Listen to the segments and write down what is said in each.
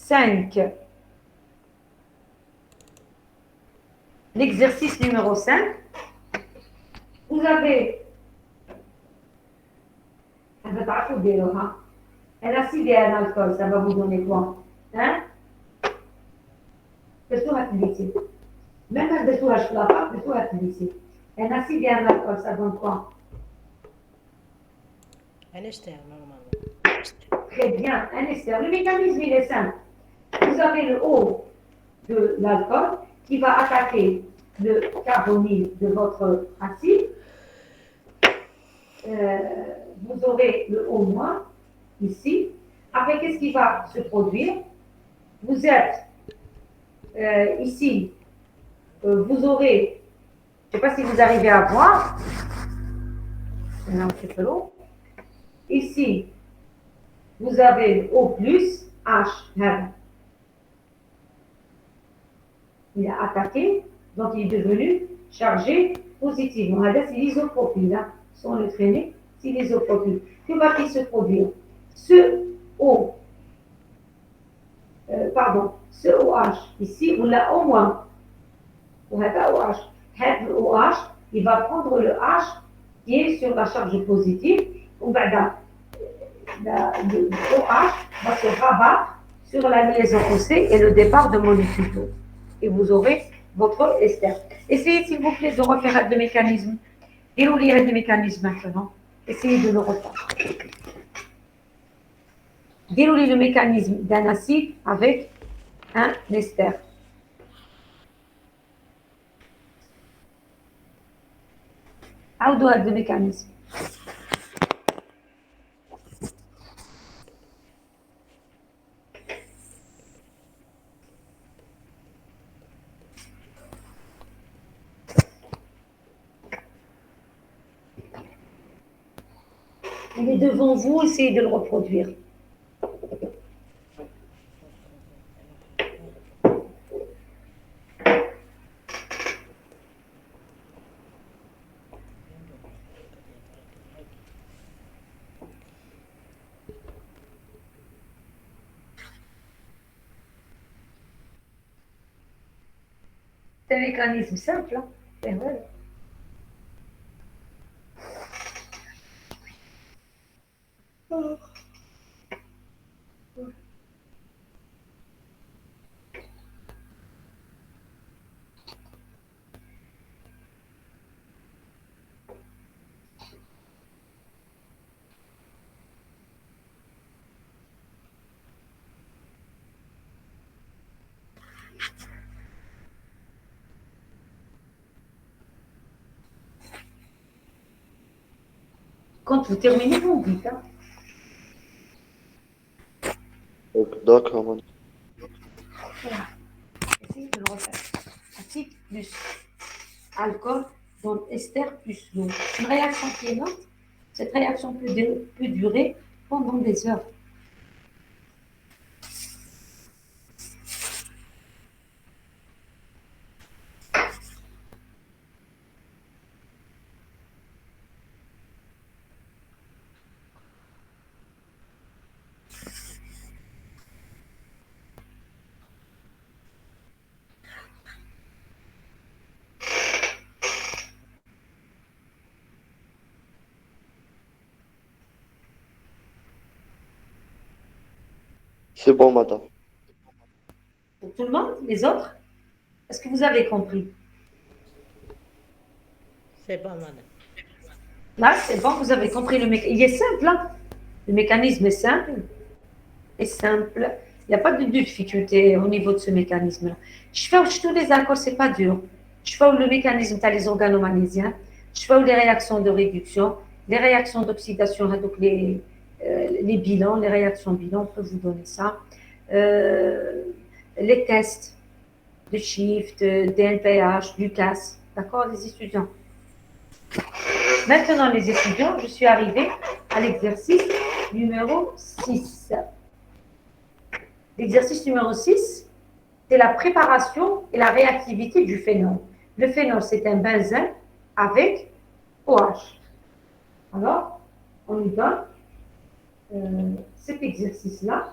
5. L'exercice numéro 5. Vous avez un acide et un alcool, ça va vous donner quoi? Hein? Même un détourage plat, un acide et un alcool, ça donne quoi? Un ester, normalement. Très bien, un ester. Le mécanisme, il est simple. Vous avez le haut de l'alcool qui va attaquer le carbonyle de votre acide. Vous aurez le O- ici. Après, qu'est-ce qui va se produire? Vous êtes ici, vous aurez, je ne sais pas si vous arrivez à voir, c'est un petit peu long. Ici, vous avez le O+, H, il a attaqué, donc il est devenu chargé positivement. C'est l'isopropyl, hein, sans le traîner, c'est l'isopropyl. Que va-t-il se produire? Ce O, ce OH ici, on l'a au moins. Le OH, il va prendre le H qui est sur la charge positive. Le OH va se rabattre sur la liaison OC et le départ de molécules d'eau. Et vous aurez votre ester. Essayez s'il vous plaît de refaire le mécanisme. Déroulez le mécanisme maintenant. Essayez de le refaire. Déroulez le mécanisme d'un acide avec un ester. How do I have the mécanisme? Il est devant vous, essayez de le reproduire. C'est un mécanisme simple, hein? C'est vrai. Quand vous terminez, vous dites. Hein? D'accord, madame. Voilà. Essayez de le refaire. Acide plus alcool, donc ester plus l'eau. Une réaction qui est lente, cette réaction peut durer pendant des heures. C'est bon, madame. Pour tout le monde, les autres, est-ce que vous avez compris? C'est bon, madame. Là, c'est bon, vous avez compris le mécanisme. Il est simple, hein? Le mécanisme est simple. Il n'y a pas de difficulté au niveau de ce mécanisme-là. Je fais tous les alcools, c'est pas dur. Je fais le mécanisme, tu as les organomagnésiens. Je fais les réactions de réduction, les réactions d'oxydation, donc les bilans, les réactions bilans, on peut vous donner ça. Les tests de shift, DNPH, Lucas, d'accord, les étudiants. Maintenant, les étudiants, je suis arrivée à l'exercice numéro 6. L'exercice numéro 6, c'est la préparation et la réactivité du phénol. Le phénol, c'est un benzène avec OH. Alors, on lui donne cet exercice-là.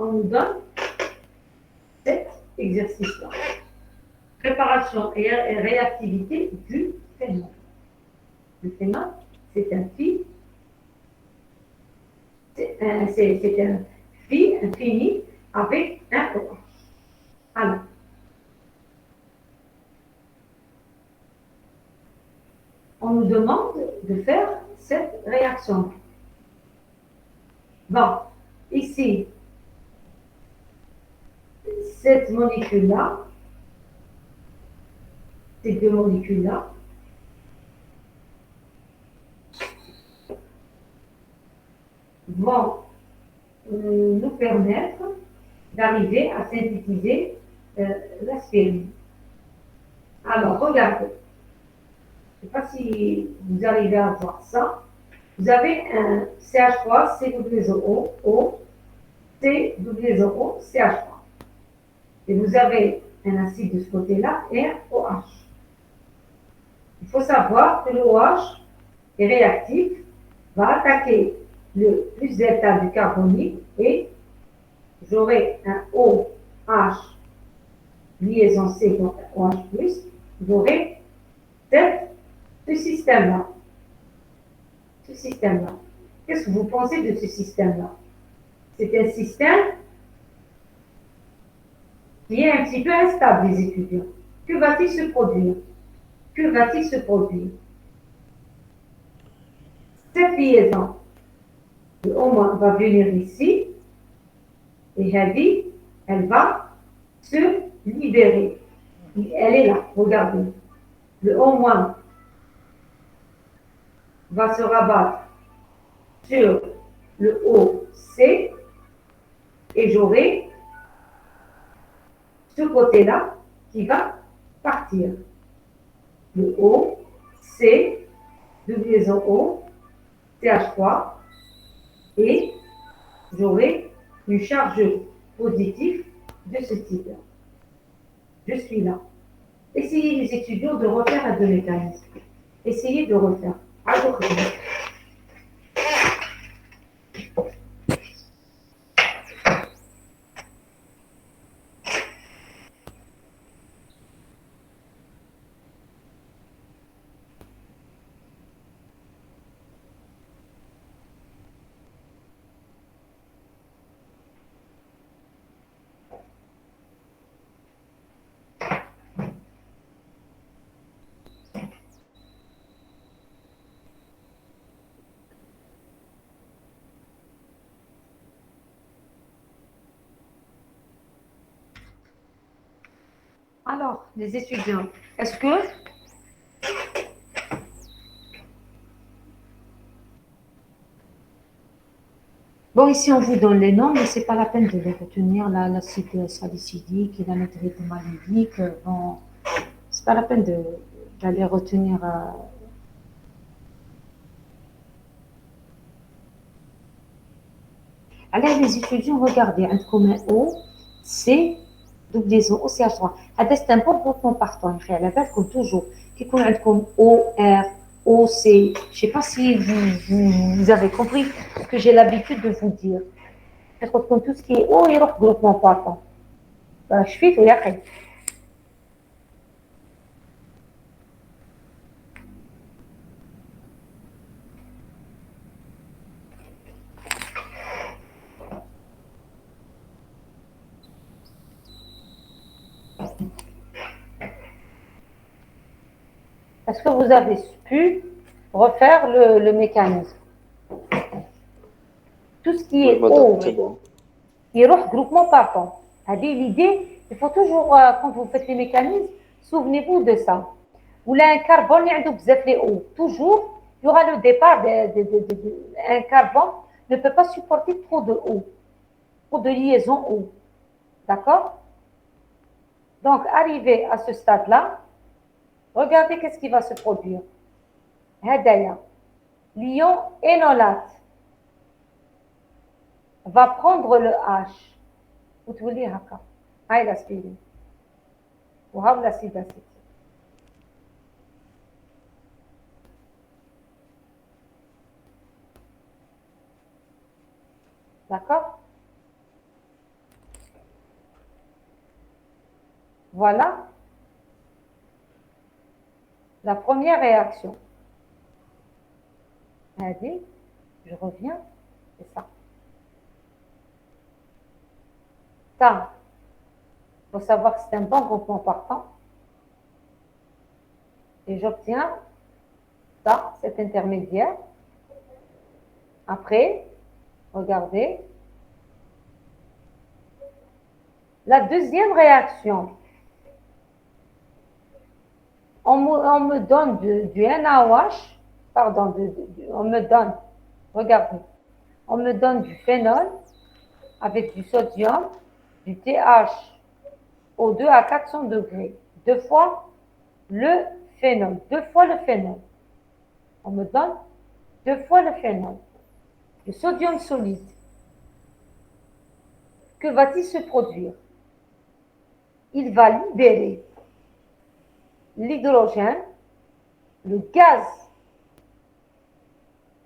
on nous donne cet exercice-là. Préparation et réactivité du phénol. Le phénol, c'est un phi, c'est un phi infini avec un OH. Alors, on nous demande de faire cette réaction. Bon, ici, cette molécule-là, ces deux molécules-là, vont nous permettre d'arriver à synthétiser l'aspirine. Alors, regardez. Je ne sais pas si vous arrivez à voir ça. Vous avez un CH3, CH2O, O, CH3. Et vous avez un acide de ce côté-là, ROH. Il faut savoir que le OH est réactif, va attaquer le plus delta du carbonique et j'aurai un OH liaison C, donc OH+, j'aurai ce système-là. Ce système-là. Qu'est-ce que vous pensez de ce système-là? C'est un système qui est un petit peu instable, les étudiants. Que va-t-il se produire? Que va-t-il se produire? Cette liaison, le O- va venir ici, et elle va se libérer. Elle est là, regardez. Le O- va se rabattre sur le OC et j'aurai ce côté-là qui va partir. Le O, C, liaison O, CH3 et j'aurai une charge positive de ce type-là. Je suis là. Essayez les étudiants de refaire un deux mécanismes. Essayez de refaire. Alors, les étudiants, est-ce que bon, ici, on vous donne les noms, mais ce n'est pas la peine de les retenir, l'acide salicylique et l'anhydride malédique. Bon, ce n'est pas la peine d'aller retenir. Alors, les étudiants, regardez, un comme O, C, double liaison OCH3. C'est un bon groupement partant, comme toujours. Qui connaît comme O, R, O, C. Je ne sais pas si vous avez compris ce que j'ai l'habitude de vous dire. Comme tout ce qui est O, il y a groupement partant. Je fais tout, après. Est-ce que vous avez pu refaire le mécanisme? Tout ce qui est O, il y a groupement partant. L'idée, il faut toujours, quand vous faites les mécanismes, souvenez-vous de ça. Ou là, un carbone, il y a les O. Toujours, il y aura le départ un carbone ne peut pas supporter trop de O, trop de liaison O. D'accord? Donc, arrivé à ce stade-là, regardez qu'est-ce qui va se produire. Hadaya, l'ion énolate va prendre le H. Vous voulez haka. Aïe l'aspirine. Ou l'acide acétique. D'accord? Voilà la première réaction. Allez, je reviens, c'est ça. Ça, il faut savoir que c'est un bon groupement partant. Et j'obtiens ça, cet intermédiaire. Après, regardez. La deuxième réaction, on me donne du NaOH, pardon, on me donne, regardez, on me donne du phénol avec du sodium, du THO2 à 400 degrés, deux fois le phénol, On me donne deux fois le phénol, le sodium solide. Que va-t-il se produire? Il va libérer l'hydrogène, le gaz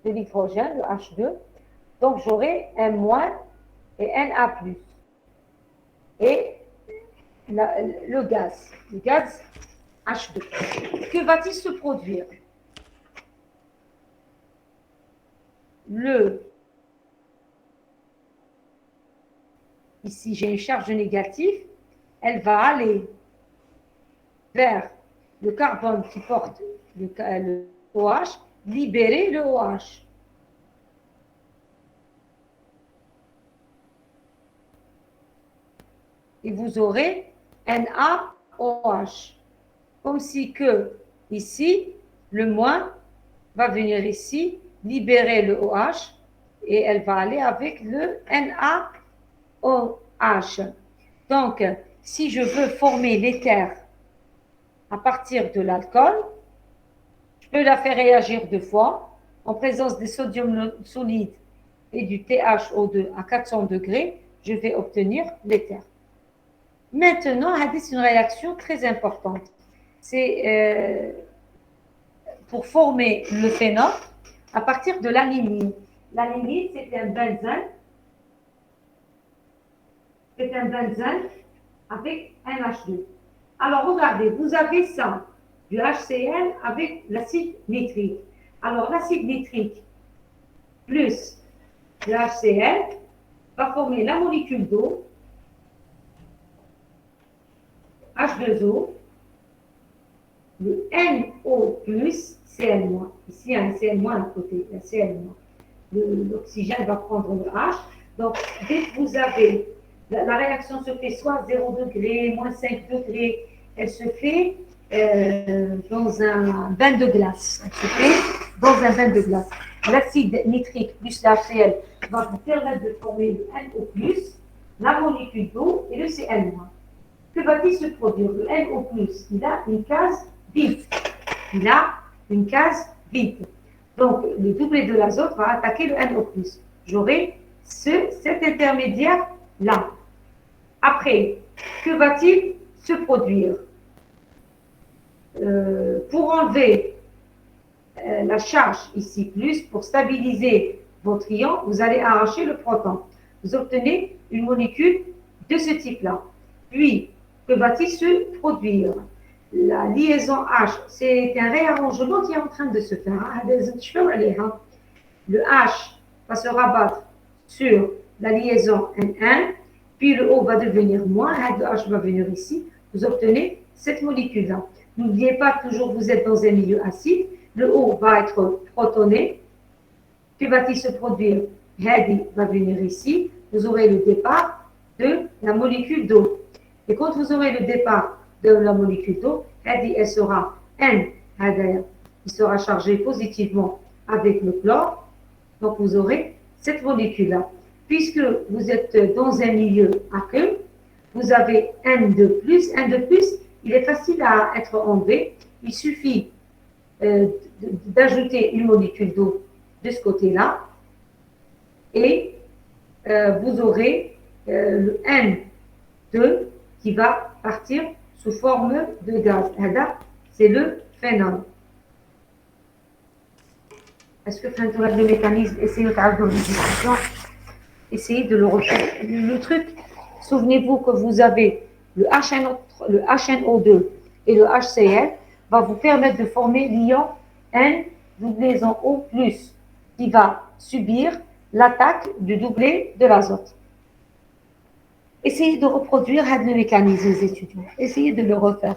de l'hydrogène, le H2. Donc, j'aurai un moins et un A+. Et le gaz H2. Que va-t-il se produire? Ici, j'ai une charge négative. Elle va aller vers le carbone qui porte le OH, libérer le OH. Et vous aurez NaOH. Comme si que ici, le moins va venir ici, libérer le OH, et elle va aller avec le NaOH. Donc, si je veux former l'éther à partir de l'alcool, je peux la faire réagir deux fois en présence des sodium solides et du THO2 à 400 degrés, je vais obtenir l'éther. Maintenant, c'est une réaction très importante. C'est pour former le phénol à partir de l'anémine. L'anémine, c'est un benzène. C'est un benzène avec un H2. Alors, regardez, vous avez ça, du HCl avec l'acide nitrique. Alors, l'acide nitrique plus le HCl va former la molécule d'eau, H2O, le NO+, Cl-. Ici, il y a un Cl- à côté, un Cl-. L'oxygène va prendre le H. Donc, dès que vous avez, la réaction se fait soit 0 degré, moins 5 degrés, elle se fait dans un bain de glace. Elle se fait dans un bain de glace. L'acide nitrique plus l'HCl va vous permettre de former le NO+, la molécule d'eau et le Cl-. Que va-t-il se produire? Le NO+, il a une case vide. Donc, le doublet de l'azote va attaquer le NO+. J'aurai cet intermédiaire-là. Après, que va-t-il se produire? Pour enlever la charge ici plus, pour stabiliser votre ion, vous allez arracher le proton. Vous obtenez une molécule de ce type-là. Puis, que va-t-il se produire? La liaison H, c'est un réarrangement qui est en train de se faire. Le H va se rabattre sur la liaison N1, puis le O va devenir moins, le H va venir ici. Vous obtenez cette molécule-là. N'oubliez pas, toujours vous êtes dans un milieu acide. Le O va être protoné. Que va-t-il se produire? Hadi va venir ici. Vous aurez le départ de la molécule d'eau. Et quand vous aurez le départ de la molécule d'eau, elle sera N, il sera chargé positivement avec le chlore. Donc vous aurez cette molécule-là. Puisque vous êtes dans un milieu aqueux, vous avez N de plus. N de plus, il est facile à être enlevé. Il suffit d'ajouter une molécule d'eau de ce côté-là. Et vous aurez le N2 qui va partir sous forme de gaz. C'est le phénol. Est-ce que le mécanisme, essayez de discussion, essayez de le rechercher. Le truc, souvenez-vous que vous avez le HNO2 et le HCl va vous permettre de former l'ion N doublaison O+, qui va subir l'attaque du doublé de l'azote. Essayez de reproduire le mécanisme, les étudiants. Essayez de le refaire.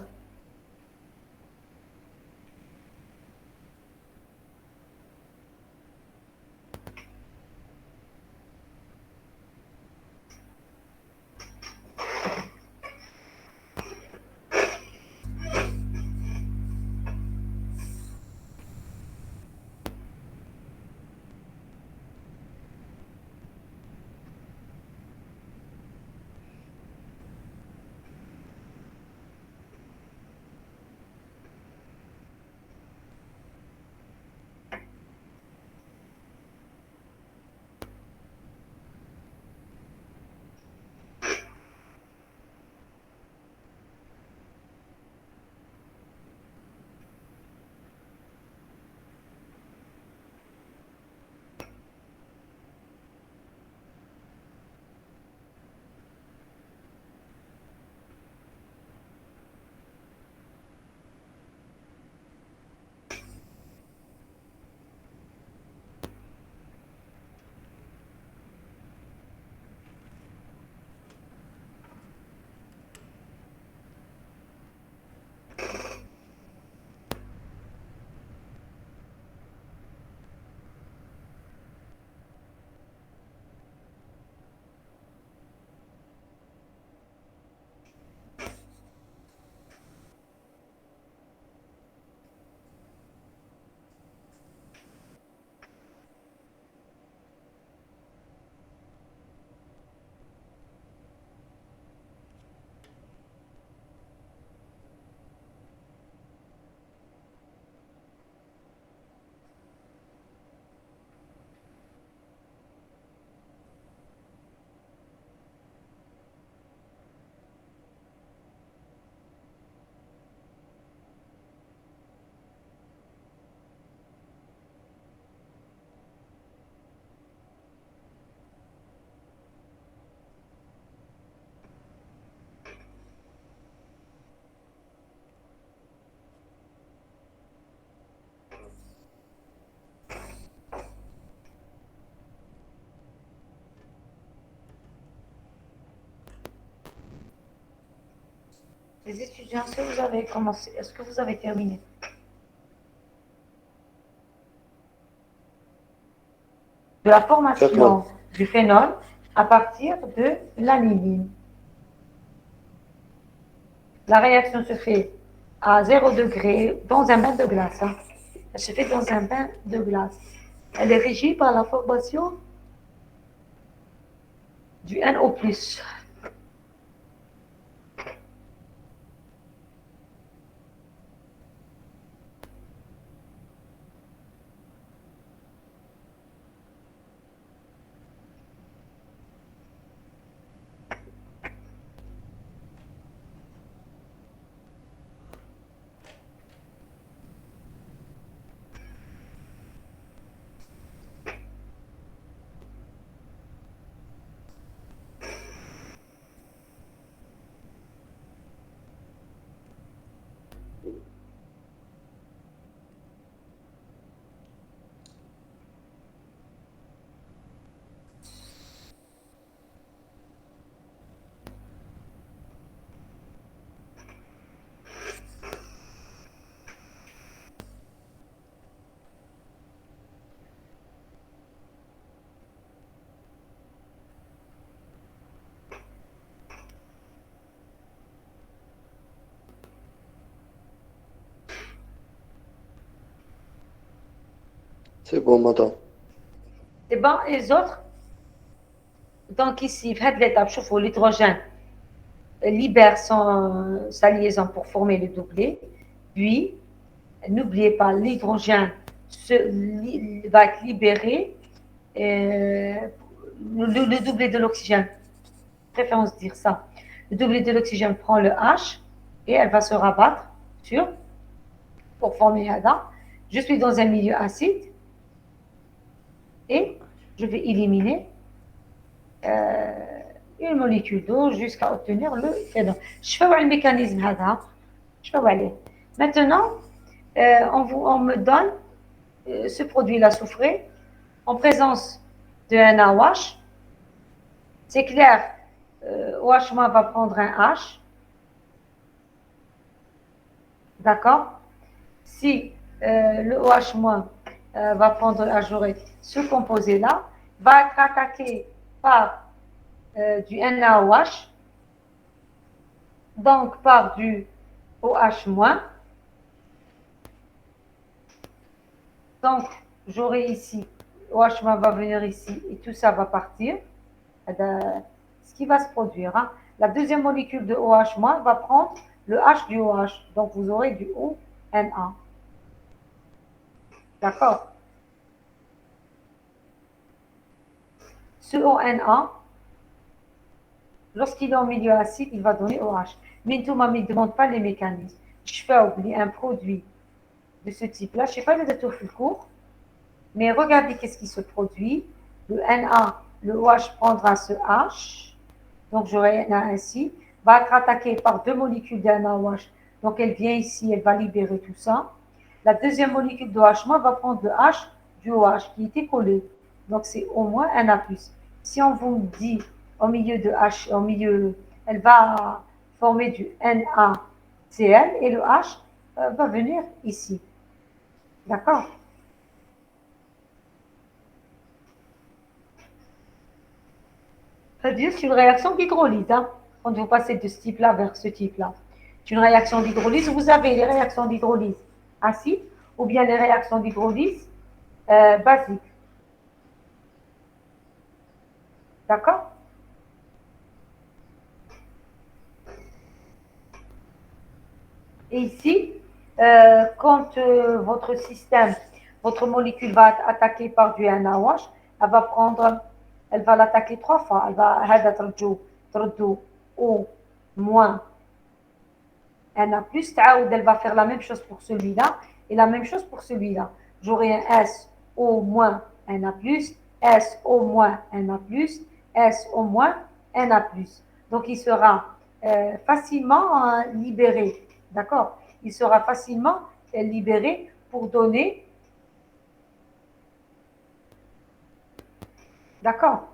Les étudiants, est-ce que vous avez commencé? Est-ce que vous avez terminé? De la formation du phénol à partir de l'anidine. La réaction se fait à 0 degré dans un bain de glace. Hein. Elle se fait dans un bain de glace. Elle est régie par la formation du NO+. C'est bon, madame. Et bon, et les autres, donc ici, faites l'étape, chauffe l'hydrogène libère sa liaison pour former le doublé. Puis, n'oubliez pas, l'hydrogène va être libéré, le doublé de l'oxygène. Préférence dire ça. Le doublé de l'oxygène prend le H et elle va se rabattre sur pour former ADA. Je suis dans un milieu acide et je vais éliminer une molécule d'eau jusqu'à obtenir le phénol. Je fais le mécanisme هذا. Je fais aller. Maintenant, on me donne ce produit-là soufré en présence de NaOH. C'est clair, OH- va prendre un H. D'accord? Si le OH- va prendre le H, j'aurai ce composé-là, va être attaqué par du NaOH, donc par du OH-. Donc, j'aurai ici, OH- va venir ici et tout ça va partir. Ce qui va se produire. Hein. La deuxième molécule de OH- va prendre le H du OH. Donc, vous aurez du ONA. D'accord? Ce ONA, lorsqu'il est en milieu acide, il va donner OH. Mais tout ne me demande pas les mécanismes. Je fais oublier un produit de ce type-là. Je ne sais pas le détour le cours, mais regardez qu'est-ce qui se produit. Le Na, le OH prendra ce H. Donc, j'aurai Na ainsi. Va être attaqué par deux molécules de NaOH. Donc, elle vient ici, elle va libérer tout ça. La deuxième molécule de OH- va prendre le H du OH qui était collé. Donc, c'est au moins Na+. Si on vous dit au milieu de H, au milieu, elle va former du NaCl et le H va venir ici. D'accord? C'est-à-dire, c'est une réaction d'hydrolyse. Hein, quand vous passez de ce type-là vers ce type-là. C'est une réaction d'hydrolyse. Vous avez les réactions d'hydrolyse acides ou bien les réactions d'hydrolyse basiques. D'accord? Et ici, quand votre système, votre molécule va être attaquée par du NaOH, elle va l'attaquer 3 fois. Elle va تردو au moins Na+, elle va faire la même chose pour celui-là et la même chose pour celui-là. J'aurai un S au moins Na+, S au moins Na+, S au moins Na+. Donc, il sera facilement libéré. D'accord? Il sera facilement libéré pour donner. D'accord?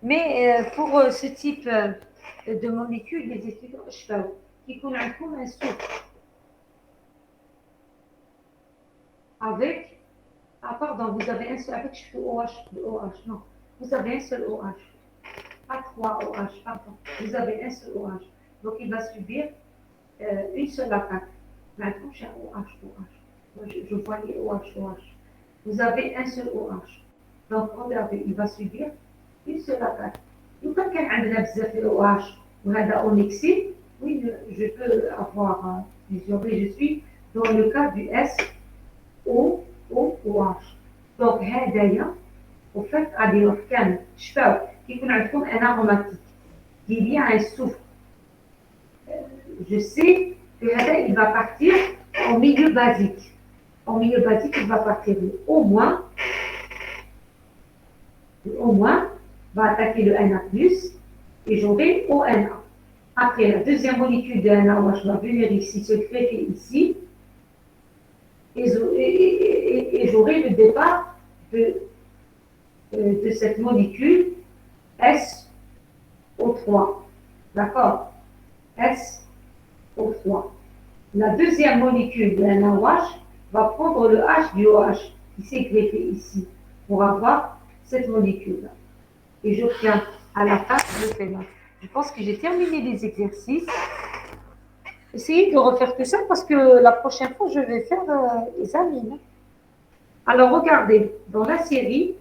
Mais pour ce type de molécules, les étudiants, qui connaissent un sucre avec, pardon, vous avez un seul, avec OH, non, vous avez un seul OH, pas 3 OH, pardon, vous avez un seul OH. Donc il va subir une seule attaque. Maintenant, j'ai OH. Je vois les OH. Vous avez un seul OH. Donc regardez, il va subir une seule attaque. لو كان عندنا بزاف OH وهذا اونكسيد, oui, je peux avoir plusieurs, mais je suis dans le cas du SOOH. Donc هذايا وفات غادي كان شفاو كيكون عندكم انا روماتيك il y a un souffle. Je sais que هذا il va partir en milieu basique. En milieu basique, il va partir au moins va attaquer le Na+, et j'aurai ONA. Après, la deuxième molécule de NaOH va venir ici, se greffer ici, et j'aurai le départ de cette molécule SO3. D'accord? SO3. La deuxième molécule de NaOH va prendre le H du OH qui s'est greffé ici pour avoir cette molécule-là. Et j'obtiens à la fin le phénol. Je pense que j'ai terminé les exercices. Essayez de refaire tout ça parce que la prochaine fois, je vais faire les amines. Alors, regardez, dans la série,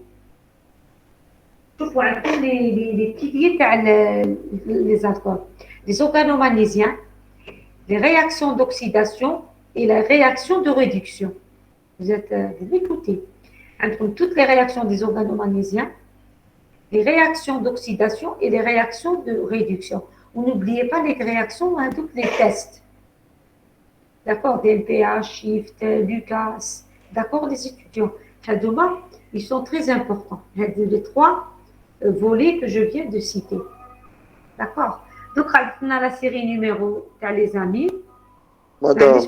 شوفوا عندكم les piliers les alcools. Les organomagnésiens, les réactions d'oxydation et les réactions de réduction. Vous m'écoutez. Entre toutes les réactions des organomagnésiens, les réactions d'oxydation et les réactions de réduction. N'oubliez pas les réactions, hein, toutes les tests. D'accord, DLPH, Shift, Lucas. D'accord, les étudiants. Hadouma, ils sont très importants. Les trois volets que je viens de citer. D'accord. Donc, on a la série numéro, tu as les amis. Madame,